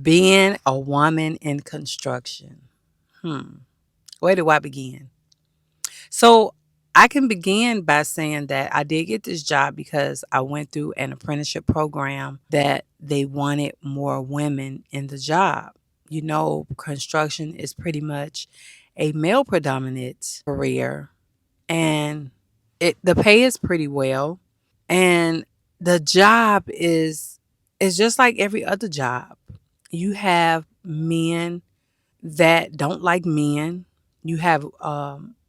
Being a woman in construction. Where do I begin? So I can begin by saying that I did get this job because I went through an apprenticeship program that they wanted more women in the job. You know, construction is pretty much a male predominant career, and the pay is pretty well, and the job is just like every other job. You have men that don't like men. You have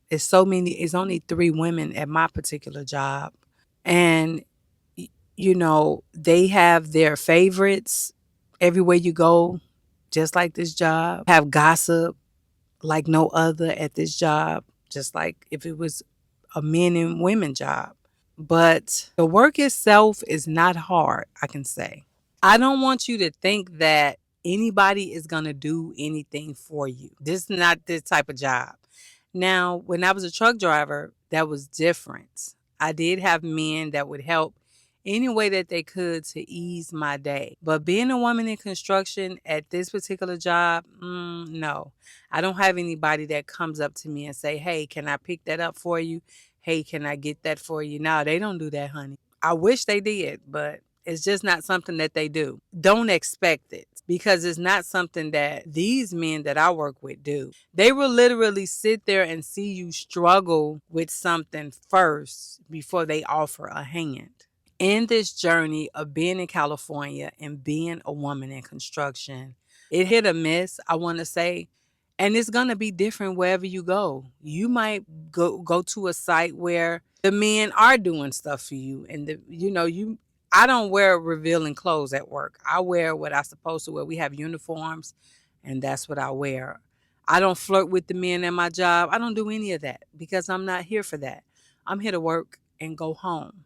it's only 3 women at my particular job. And you know, they have their favorites everywhere you go, just like this job. Have gossip like no other at this job, just like if it was a men and women job. But the work itself is not hard, I can say. I don't want you to think that anybody is going to do anything for you. This is not this type of job. Now, when I was a truck driver, that was different. I did have men that would help any way that they could to ease my day. But being a woman in construction at this particular job, no. I don't have anybody that comes up to me and say, "Hey, can I pick that up for you? Hey, can I get that for you?" No, they don't do that, honey. I wish they did, but it's just not something that they do. Don't expect it because it's not something that these men that I work with do. They will literally sit there and see you struggle with something first before they offer a hand. In this journey of being in California and being a woman in construction, it hit or miss, I want to say, and it's going to be different wherever you go. You might go to a site where the men are doing stuff for you and you I don't wear revealing clothes at work. I wear what I'm supposed to wear. We have uniforms and that's what I wear. I don't flirt with the men at my job. I don't do any of that because I'm not here for that. I'm here to work and go home.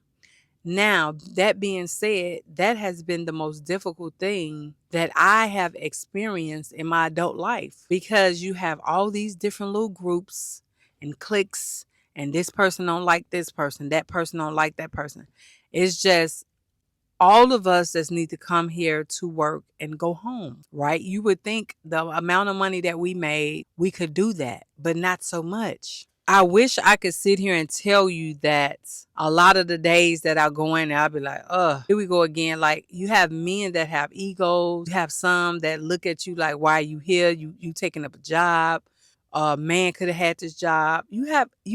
Now, that being said, that has been the most difficult thing that I have experienced in my adult life because you have all these different little groups and cliques, and this person don't like this person, that person don't like that person. It's just all of us just need to come here to work and go home, right? You would think the amount of money that we made, we could do that, but not so much. I wish I could sit here and tell you that a lot of the days that I go in, I'll be like, here we go again. Like you have men that have egos. You have some that look at you like, why are you here? You taking up a job. A man could have had this job. You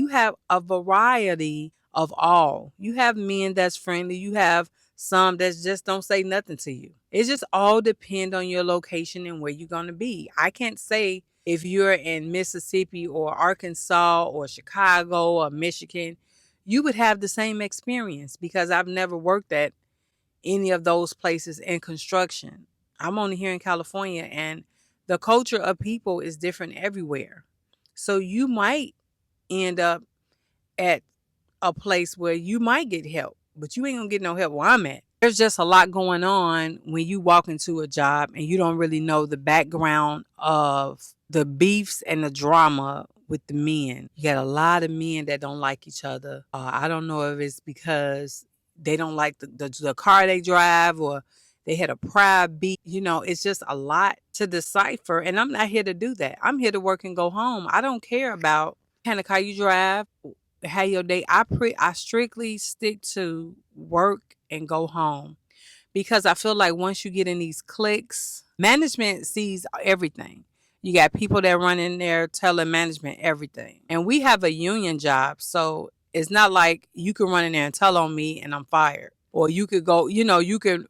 have a variety of all. You have men that's friendly. You have some that just don't say nothing to you. It just all depend on your location and where you're gonna be. I can't say if you're in Mississippi or Arkansas or Chicago or Michigan, you would have the same experience because I've never worked at any of those places in construction. I'm only here in California and the culture of people is different everywhere. So you might end up at a place where you might get help, but you ain't gonna get no help where I'm at. There's just a lot going on when you walk into a job and you don't really know the background of the beefs and the drama with the men. You got a lot of men that don't like each other. I don't know if it's because they don't like the car they drive or they had a prior beef. You know, it's just a lot to decipher. And I'm not here to do that. I'm here to work and go home. I don't care about what kind of car you drive, how your day. I strictly stick to work and go home because I feel like once you get in these cliques, management sees everything. You got people that run in there telling management everything. And we have a union job, so it's not like you can run in there and tell on me and I'm fired. Or you could go, you could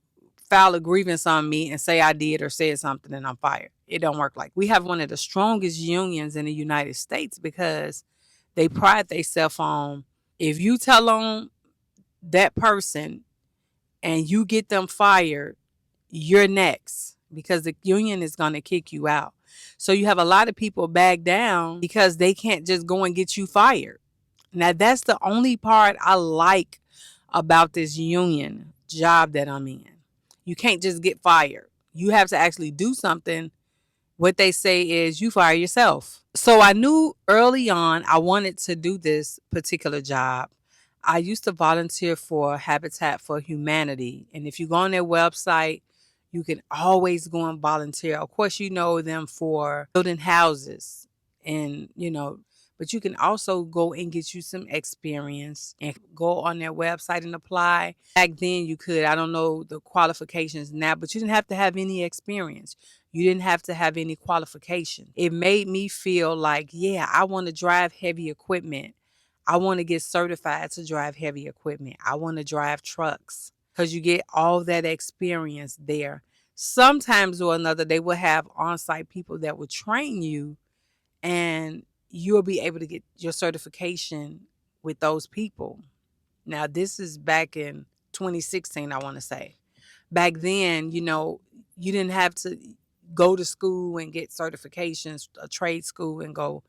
file a grievance on me and say I did or said something and I'm fired. It don't work like we have one of the strongest unions in the United States because they pride themselves on if you tell on that person and you get them fired, you're next because the union is going to kick you out. So you have a lot of people back down because they can't just go and get you fired. Now, that's the only part I like about this union job that I'm in. You can't just get fired. You have to actually do something. What they say is you fire yourself. So I knew early on I wanted to do this particular job. I used to volunteer for Habitat for Humanity. And if you go on their website, You can always go and volunteer. Of course, you know them for building houses and, but you can also go and get you some experience and go on their website and apply. Back then you could, I don't know the qualifications now, but you didn't have to have any experience. You didn't have to have any qualification. It made me feel like, yeah, I want to drive heavy equipment. I want to get certified to drive heavy equipment. I want to drive trucks because you get all that experience there. Sometimes or another, they will have on site people that will train you, and you'll be able to get your certification with those people. Now, this is back in 2016, I want to say. Back then, you didn't have to go to school and get certifications, a trade school and go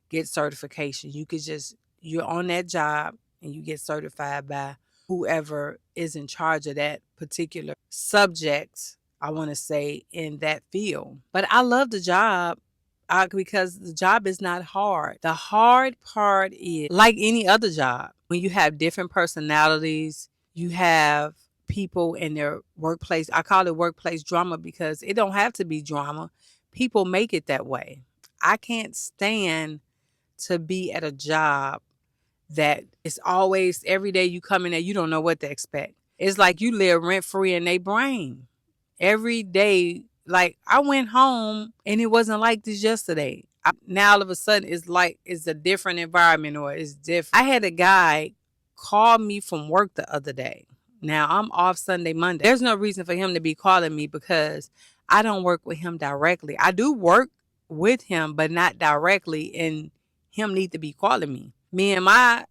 get certification. You could just, you're on that job and you get certified by whoever is in charge of that particular subject, I want to say, in that field. But I love the job because the job is not hard. The hard part is like any other job. When you have different personalities, you have people in their workplace. I call it workplace drama because it don't have to be drama. People make it that way. I can't stand to be at a job that it's always every day you come in there, you don't know what to expect. It's like you live rent free in their brain. Every day, like I went home and it wasn't like this yesterday. Now all of a sudden it's like it's a different environment or it's different. I had a guy call me from work the other day. Now I'm off Sunday, Monday. There's no reason for him to be calling me because I don't work with him directly. I do work with him, but not directly, and him need to be calling me. Me and my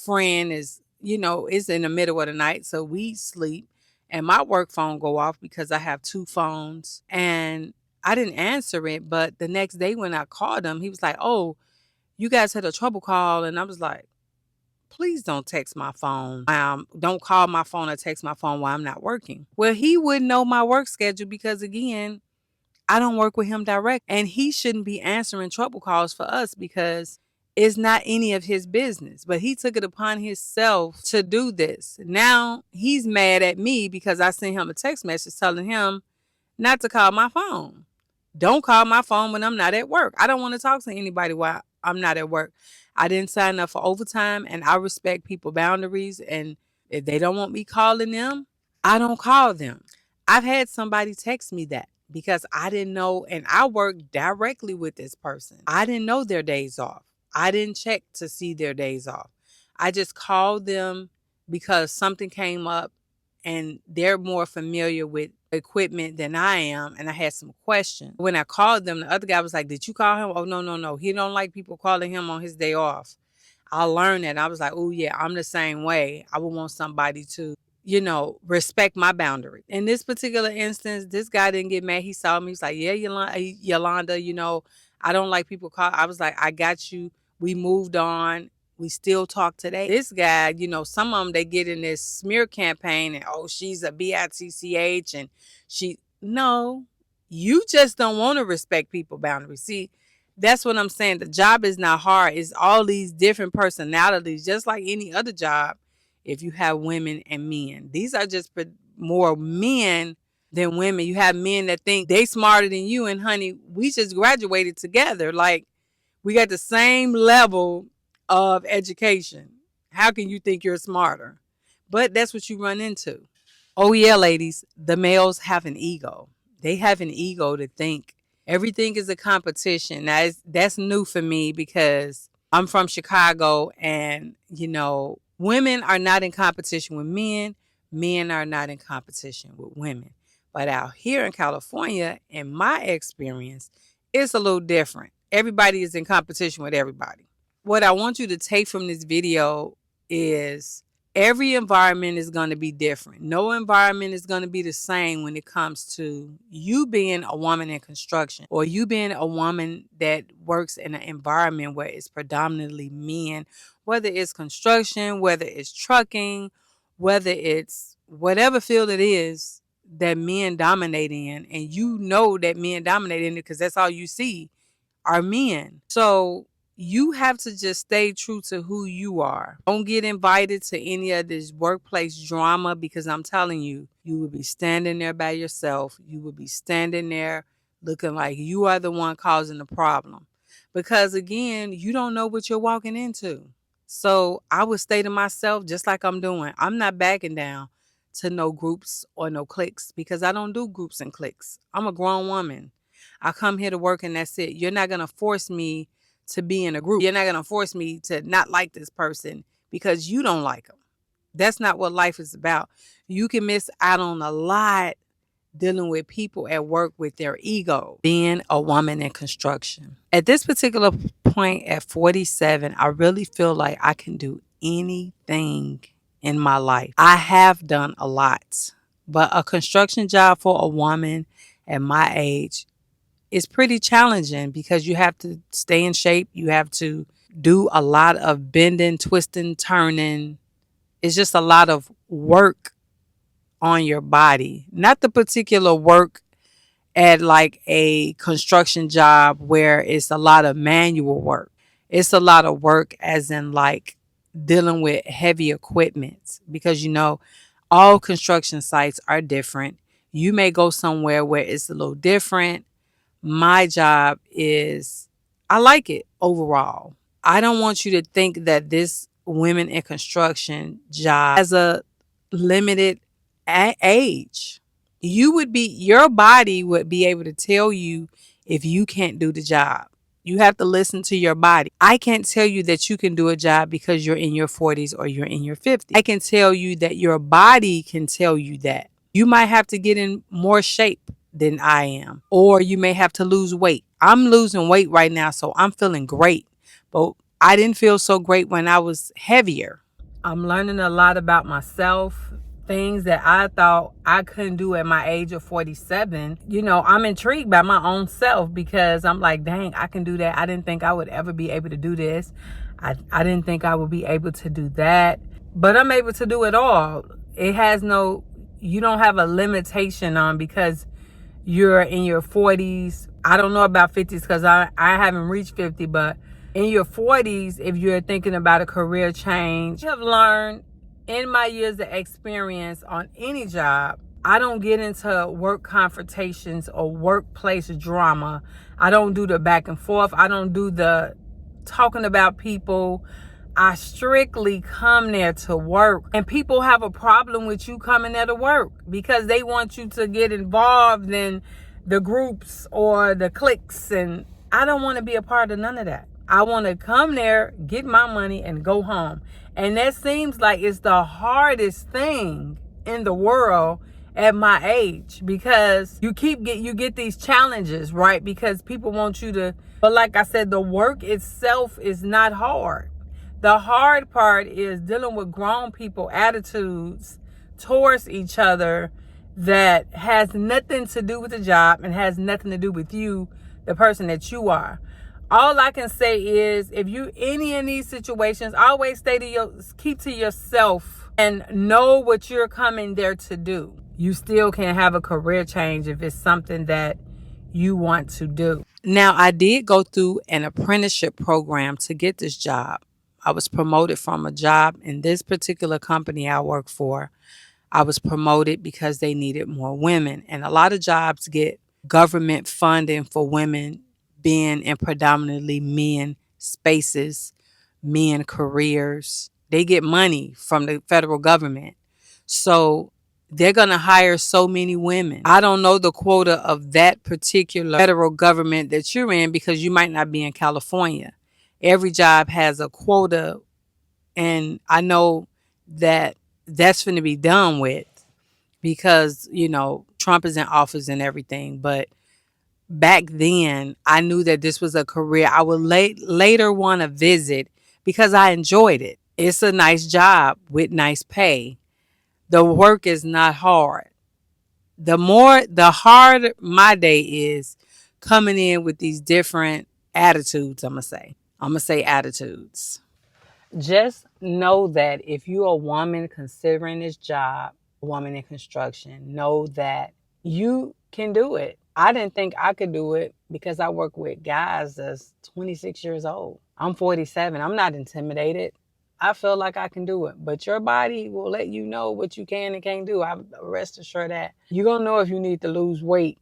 friend is, it's in the middle of the night, so we sleep and my work phone go off because I have two phones and I didn't answer it. But the next day when I called him, he was like, "Oh, you guys had a trouble call." And I was like, "Please don't text my phone. Don't call my phone or text my phone while I'm not working." Well, he wouldn't know my work schedule because again, I don't work with him direct, and he shouldn't be answering trouble calls for us because it's not any of his business. But he took it upon himself to do this. Now he's mad at me because I sent him a text message telling him not to call my phone. Don't call my phone when I'm not at work. I don't want to talk to anybody while I'm not at work. I didn't sign up for overtime, and I respect people's boundaries. And if they don't want me calling them, I don't call them. I've had somebody text me that because I didn't know, and I work directly with this person. I didn't know their days off. I didn't check to see their days off. I just called them because something came up and they're more familiar with equipment than I am, and I had some questions. When I called them, the other guy was like, "Did you call him?" "Oh, no, no, no. He don't like people calling him on his day off." I learned that. I was like, "Oh, yeah, I'm the same way. I would want somebody to respect my boundary." In this particular instance, this guy didn't get mad. He saw me. He's like, "Yeah, Yolanda, I don't like people call." I was like, "I got you." We moved on. We still talk today. This guy, some of them, they get in this smear campaign and, "Oh, she's a bitch and no, you just don't want to respect people boundaries." See, that's what I'm saying. The job is not hard. It's all these different personalities, just like any other job. If you have women and men, these are just more men than women. You have men that think they smarter than you, and honey, we just graduated together. Like, we got the same level of education. How can you think you're smarter? But that's what you run into. Oh yeah, ladies, the males have an ego. They have an ego to think everything is a competition. Now, that's new for me because I'm from Chicago, and women are not in competition with men. Men are not in competition with women. But out here in California, in my experience, it's a little different. Everybody is in competition with everybody. What I want you to take from this video is every environment is going to be different. No environment is going to be the same when it comes to you being a woman in construction or you being a woman that works in an environment where it's predominantly men, whether it's construction, whether it's trucking, whether it's whatever field it is that men dominate in, and that men dominate in it because that's all you see are men. So you have to just stay true to who you are. Don't get invited to any of this workplace drama, because I'm telling you, you will be standing there by yourself. You will be standing there looking like you are the one causing the problem. Because again, you don't know what you're walking into. So I would say to myself, just like I'm doing, I'm not backing down to no groups or no cliques, because I don't do groups and cliques. I'm a grown woman. I come here to work and that's it. You're not going to force me to be in a group. You're not going to force me to not like this person because you don't like them. That's not what life is about. You can miss out on a lot dealing with people at work with their ego. Being a woman in construction. At this particular point at 47, I really feel like I can do anything in my life. I have done a lot, but a construction job for a woman at my age is pretty challenging because you have to stay in shape. You have to do a lot of bending, twisting, turning. It's just a lot of work on your body. Not the particular work at like a construction job where it's a lot of manual work. It's a lot of work as in like dealing with heavy equipment, because all construction sites are different. You may go somewhere where it's a little different. My job is, I like it overall. I don't want you to think that this women in construction job has a limited age. Your body would be able to tell you if you can't do the job. You have to listen to your body. I can't tell you that you can do a job because you're in your 40s or you're in your 50s. I can tell you that your body can tell you that. You might have to get in more shape than I am, or you may have to lose weight. I'm losing weight right now, so I'm feeling great. But I didn't feel so great when I was heavier. I'm learning a lot about myself, things that I thought I couldn't do at my age of 47. I'm intrigued by my own self because I'm like, dang, I can do that. I didn't think I would ever be able to do this. I didn't think I would be able to do that. But I'm able to do it all. You don't have a limitation on because you're in your 40s. I don't know about 50s because I haven't reached 50, but in your 40s, if you're thinking about a career change, I have learned in my years of experience on any job, I don't get into work confrontations or workplace drama. I don't do the back and forth. I don't do the talking about people. I strictly come there to work. And people have a problem with you coming there to work because they want you to get involved in the groups or the cliques. And I don't want to be a part of none of that. I want to come there, get my money, and go home. And that seems like it's the hardest thing in the world at my age, because you get these challenges, right? Because people want you to, but like I said, the work itself is not hard. The hard part is dealing with grown people attitudes towards each other that has nothing to do with the job and has nothing to do with you, the person that you are. All I can say is, if you any in these situations, always keep to yourself and know what you're coming there to do. You still can have a career change if it's something that you want to do. Now, I did go through an apprenticeship program to get this job. I was promoted from a job in this particular company I work for. I was promoted because they needed more women. And a lot of jobs get government funding for women being in predominantly men spaces, men careers. They get money from the federal government. So they're going to hire so many women. I don't know the quota of that particular federal government that you're in because you might not be in California. Every job has a quota, and I know that that's going to be done with because, Trump is in office and everything. But back then, I knew that this was a career I would later want to visit because I enjoyed it. It's a nice job with nice pay. The work is not hard. The harder my day is coming in with these different attitudes, I'm going to say attitudes. Just know that if you're a woman considering this job, a woman in construction, know that you can do it. I didn't think I could do it because I work with guys that's 26 years old. I'm 47. I'm not intimidated. I feel like I can do it. But your body will let you know what you can and can't do. I rest assured that. You're going to know if you need to lose weight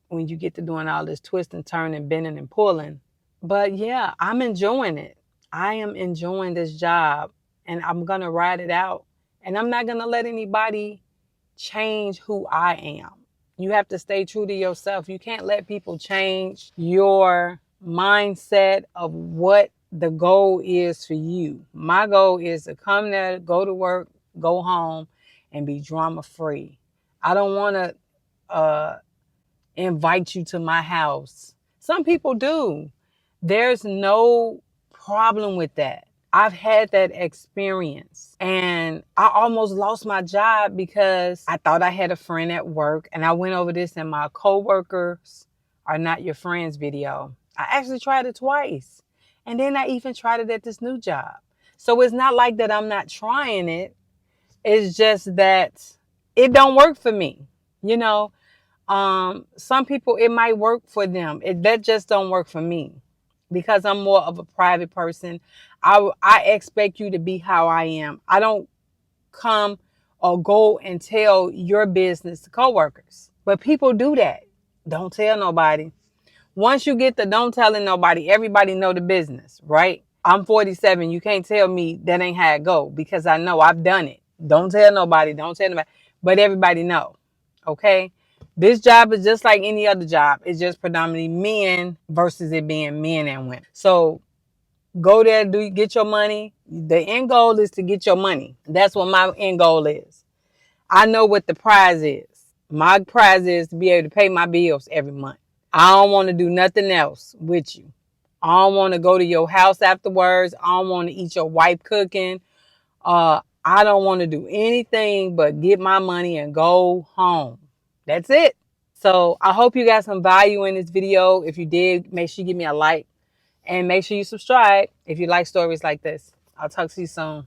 when you get to doing all this twisting, turning, bending, and pulling. But yeah, I'm enjoying it. I am enjoying this job and I'm going to ride it out. And I'm not going to let anybody change who I am. You have to stay true to yourself. You can't let people change your mindset of what the goal is for you. My goal is to come there, go to work, go home, and be drama free. I don't want to invite you to my house. Some people do. There's no problem with that. I've had that experience and I almost lost my job because I thought I had a friend at work, and I went over this in my coworkers are not your friends video. I actually tried it twice, and then I even tried it at this new job. So it's not like that I'm not trying it. It's just that it don't work for me. You know, some people, it might work for them. That just don't work for me because I'm more of a private person. I expect you to be how I am. I don't come or go and tell your business to coworkers. But people do that. Don't tell nobody. Once you get the don't telling nobody, everybody know the business, right? I'm 47. You can't tell me that ain't how it go because I know I've done it. Don't tell nobody. Don't tell nobody. But everybody know. Okay? This job is just like any other job. It's just predominantly men versus it being men and women. So go there, get your money. The end goal is to get your money. That's what my end goal is. I know what the prize is. My prize is to be able to pay my bills every month. I don't want to do nothing else with you. I don't want to go to your house afterwards. I don't want to eat your wife cooking. I don't want to do anything but get my money and go home. That's it. So I hope you got some value in this video. If you did, make sure you give me a like and make sure you subscribe if you like stories like this. I'll talk to you soon.